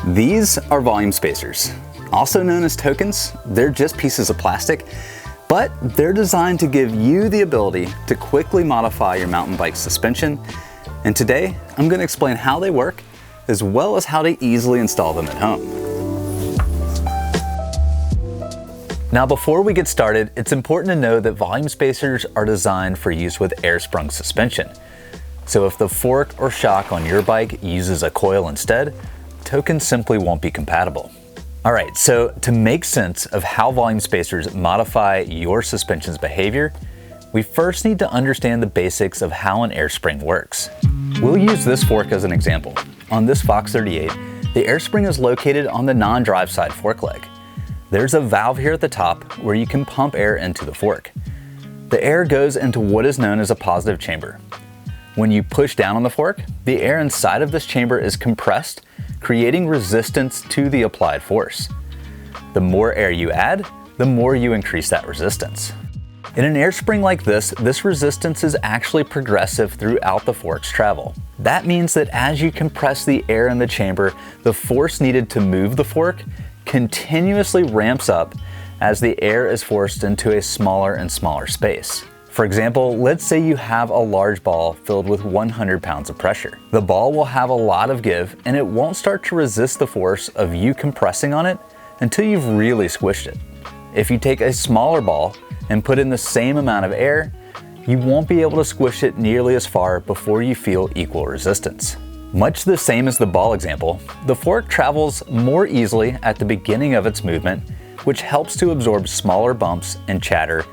These are volume spacers. Also known as tokens, they're just pieces of plastic, but they're designed to give you the ability to quickly modify your mountain bike suspension. And today, I'm going to explain how they work, as well as how to easily install them at home. Now, before we get started, it's important to know that volume spacers are designed for use with air-sprung suspension. So if the fork or shock on your bike uses a coil instead, tokens simply won't be compatible. All right, so to make sense of how volume spacers modify your suspension's behavior, we first need to understand the basics of how an air spring works. We'll use this fork as an example. On this Fox 38, the air spring is located on the non-drive side fork leg. There's a valve here at the top where you can pump air into the fork. The air goes into what is known as a positive chamber. When you push down on the fork, the air inside of this chamber is compressed, creating resistance to the applied force. The more air you add, the more you increase that resistance. In an air spring like this resistance is actually progressive throughout the fork's travel. That means that as you compress the air in the chamber, the force needed to move the fork continuously ramps up as the air is forced into a smaller and smaller space. For example, let's say you have a large ball filled with 100 pounds of pressure. The ball will have a lot of give and it won't start to resist the force of you compressing on it until you've really squished it. If you take a smaller ball and put in the same amount of air, you won't be able to squish it nearly as far before you feel equal resistance. Much the same as the ball example, the fork travels more easily at the beginning of its movement, which helps to absorb smaller bumps and chatter,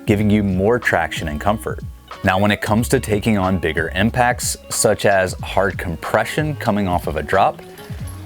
giving you more traction and comfort. Now, when it comes to taking on bigger impacts, such as hard compression coming off of a drop,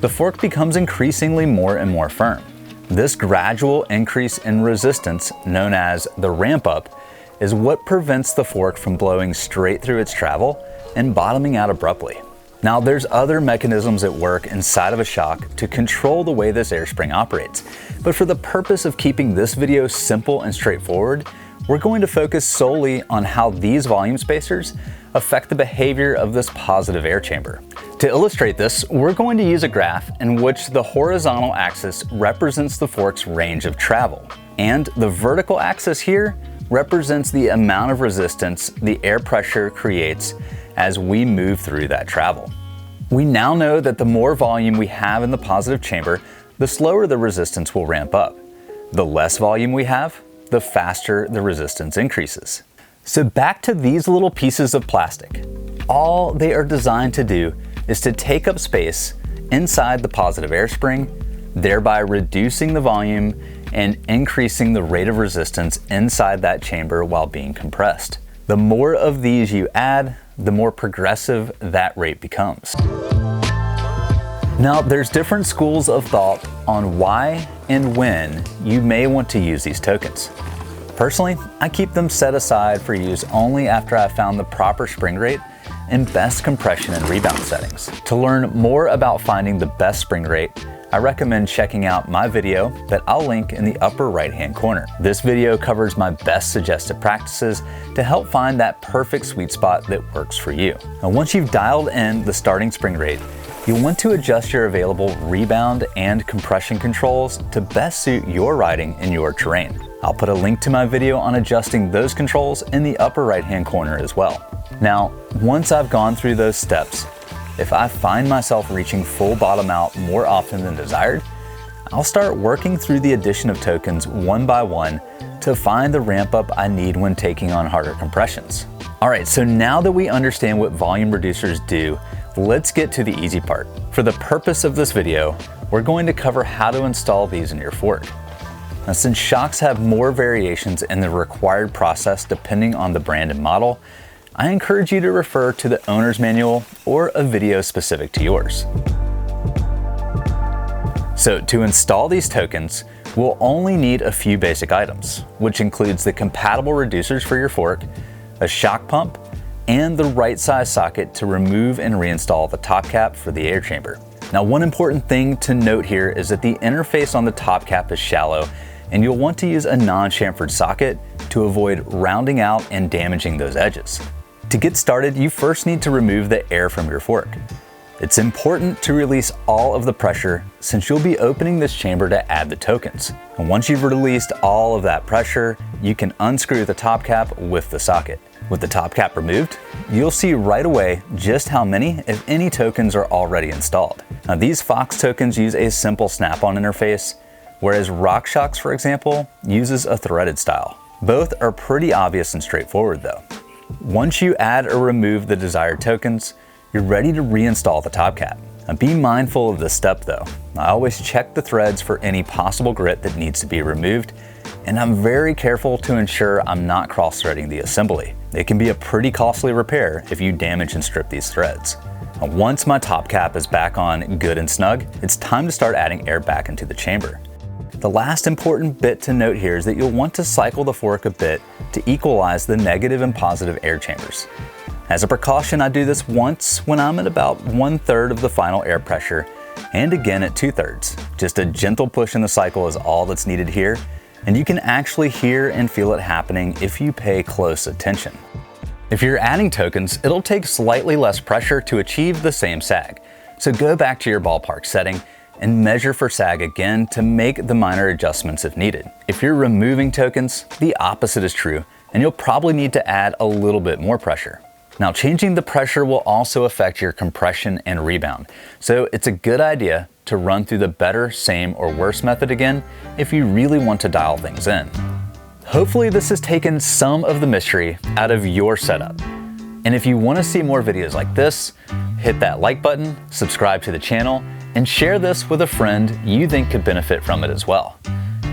the fork becomes increasingly more and more firm. This gradual increase in resistance, known as the ramp up, is what prevents the fork from blowing straight through its travel and bottoming out abruptly. Now, there's other mechanisms at work inside of a shock to control the way this air spring operates, but for the purpose of keeping this video simple and straightforward, we're going to focus solely on how these volume spacers affect the behavior of this positive air chamber. To illustrate this, we're going to use a graph in which the horizontal axis represents the fork's range of travel, and the vertical axis here represents the amount of resistance the air pressure creates as we move through that travel. We now know that the more volume we have in the positive chamber, the slower the resistance will ramp up. The less volume we have, the faster the resistance increases. So back to these little pieces of plastic. All they are designed to do is to take up space inside the positive air spring, thereby reducing the volume and increasing the rate of resistance inside that chamber while being compressed. The more of these you add, the more progressive that rate becomes. Now, there's different schools of thought on why and when you may want to use these tokens. Personally, I keep them set aside for use only after I've found the proper spring rate and best compression and rebound settings. To learn more about finding the best spring rate, I recommend checking out my video that I'll link in the upper right-hand corner. This video covers my best suggested practices to help find that perfect sweet spot that works for you. Now, once you've dialed in the starting spring rate, you'll want to adjust your available rebound and compression controls to best suit your riding and your terrain. I'll put a link to my video on adjusting those controls in the upper right-hand corner as well. Now, once I've gone through those steps, if I find myself reaching full bottom out more often than desired, I'll start working through the addition of tokens one by one to find the ramp up I need when taking on harder compressions. All right, so now that we understand what volume reducers do, let's get to the easy part. For the purpose of this video, we're going to cover how to install these in your fork. Now, since shocks have more variations in the required process depending on the brand and model, I encourage you to refer to the owner's manual or a video specific to yours. So to install these tokens, we'll only need a few basic items, which includes the compatible reducers for your fork, a shock pump, and the right size socket to remove and reinstall the top cap for the air chamber. Now, one important thing to note here is that the interface on the top cap is shallow, and you'll want to use a non-chamfered socket to avoid rounding out and damaging those edges. To get started, you first need to remove the air from your fork. It's important to release all of the pressure since you'll be opening this chamber to add the tokens. And once you've released all of that pressure, you can unscrew the top cap with the socket. With the top cap removed, you'll see right away just how many, if any, tokens are already installed. Now these Fox tokens use a simple snap-on interface, whereas RockShox, for example, uses a threaded style. Both are pretty obvious and straightforward though. Once you add or remove the desired tokens, you're ready to reinstall the top cap. Now be mindful of this step though. I always check the threads for any possible grit that needs to be removed, and I'm very careful to ensure I'm not cross-threading the assembly. It can be a pretty costly repair if you damage and strip these threads. Now, once my top cap is back on good and snug, it's time to start adding air back into the chamber. The last important bit to note here is that you'll want to cycle the fork a bit to equalize the negative and positive air chambers. As a precaution, I do this once when I'm at about 1/3 of the final air pressure, and again at 2/3. Just a gentle push in the cycle is all that's needed here, and you can actually hear and feel it happening if you pay close attention. If you're adding tokens, it'll take slightly less pressure to achieve the same sag. So go back to your ballpark setting and measure for sag again to make the minor adjustments if needed. If you're removing tokens, the opposite is true, and you'll probably need to add a little bit more pressure. Now, changing the pressure will also affect your compression and rebound, so it's a good idea to run through the better, same, or worse method again if you really want to dial things in. Hopefully this has taken some of the mystery out of your setup. And if you want to see more videos like this, hit that like button, subscribe to the channel, and share this with a friend you think could benefit from it as well.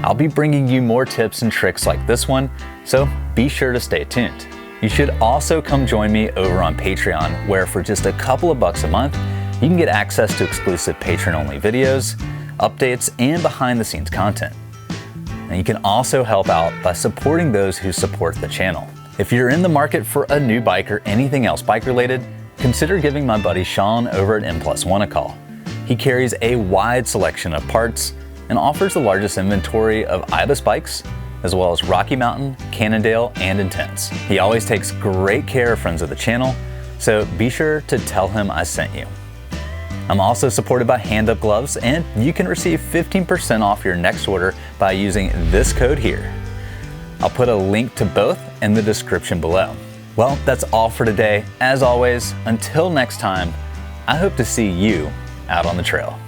I'll be bringing you more tips and tricks like this one, so be sure to stay tuned. You should also come join me over on Patreon, where for just a couple of bucks a month, you can get access to exclusive patron-only videos, updates, and behind-the-scenes content. And you can also help out by supporting those who support the channel. If you're in the market for a new bike or anything else bike-related, consider giving my buddy Sean over at M+1 a call. He carries a wide selection of parts and offers the largest inventory of Ibis bikes, as well as Rocky Mountain, Cannondale, and Intense. He always takes great care of friends of the channel, so be sure to tell him I sent you. I'm also supported by Hand Up Gloves, and you can receive 15% off your next order by using this code here. I'll put a link to both in the description below. Well, that's all for today. As always, until next time, I hope to see you out on the trail.